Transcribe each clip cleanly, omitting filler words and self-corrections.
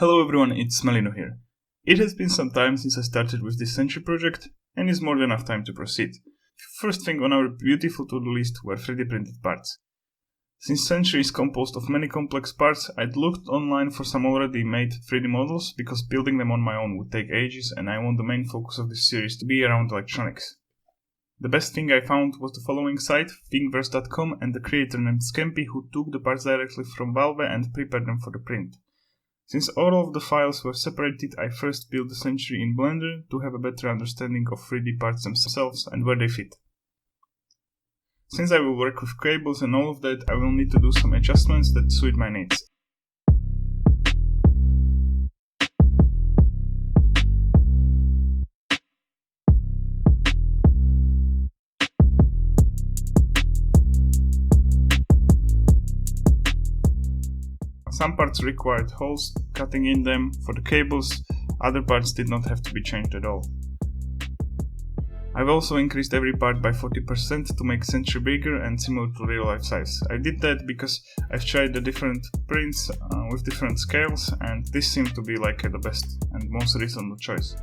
Hello everyone, it's Melino here. It has been some time since I started with this Sentry project, and is more than enough time to proceed. First thing on our beautiful to-do list were 3D printed parts. Since Sentry is composed of many complex parts, I'd looked online for some already made 3D models because building them on my own would take ages and I want the main focus of this series to be around electronics. The best thing I found was the following site, thingiverse.com, and the creator named Scampi who took the parts directly from Valve and prepared them for the print. Since all of the files were separated, I first built the Sentry in Blender to have a better understanding of 3D parts themselves and where they fit. Since I will work with cables and all of that, I will need to do some adjustments that suit my needs. Some parts required holes cutting in them for the cables, other parts did not have to be changed at all. I've also increased every part by 40% to make Sentry bigger and similar to real life size. I did that because I've tried the different prints with different scales and this seemed to be like the best and most reasonable choice.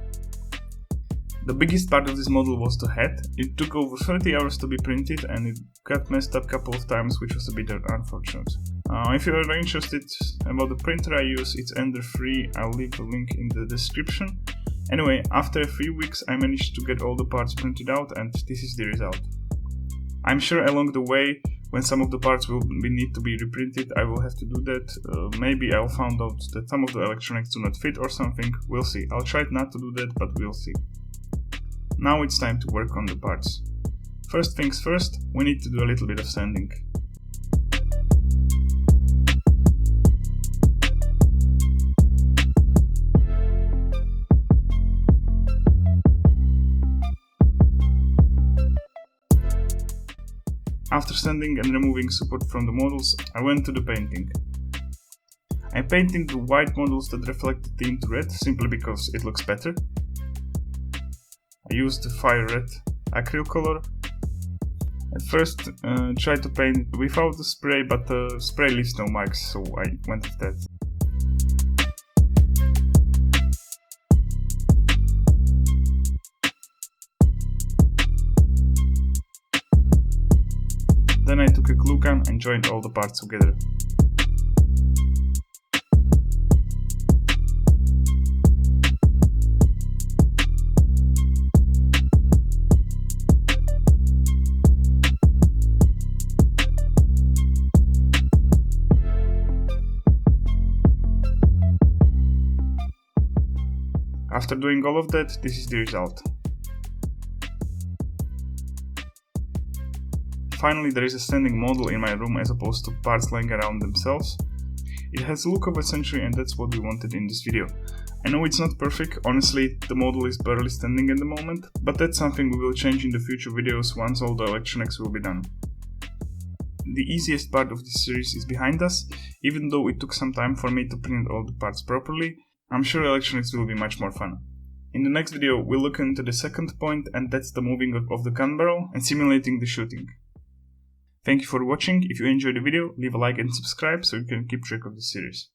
The biggest part of this model was the head. It took over 30 hours to be printed and it got messed up a couple of times, which was a bit unfortunate. If you are interested about the printer I use, it's Ender free, I'll leave the link in the description. Anyway, after a few weeks I managed to get all the parts printed out and this is the result. I'm sure along the way, when some of the parts will need to be reprinted, I will have to do that. Maybe I'll find out that some of the electronics do not fit or something, we'll see. I'll try not to do that, but we'll see. Now it's time to work on the parts. First things first, we need to do a little bit of sanding. After sanding and removing support from the models, I went to the painting. I painted the white models that reflect the tint red simply because it looks better. I used the fire red acrylic color. At first tried to paint without the spray, but the spray leaves no marks, so I went with that. Then I took a glue gun and joined all the parts together. After doing all of that, this is the result. Finally, there is a standing model in my room as opposed to parts lying around themselves. It has the look of a Sentry and that's what we wanted in this video. I know it's not perfect, honestly the model is barely standing at the moment, but that's something we will change in the future videos once all the electronics will be done. The easiest part of this series is behind us, even though it took some time for me to print all the parts properly. I'm sure electronics will be much more fun. In the next video we'll look into the second point, and that's the moving of the gun barrel and simulating the shooting. Thank you for watching. If you enjoyed the video, leave a like and subscribe so you can keep track of the series.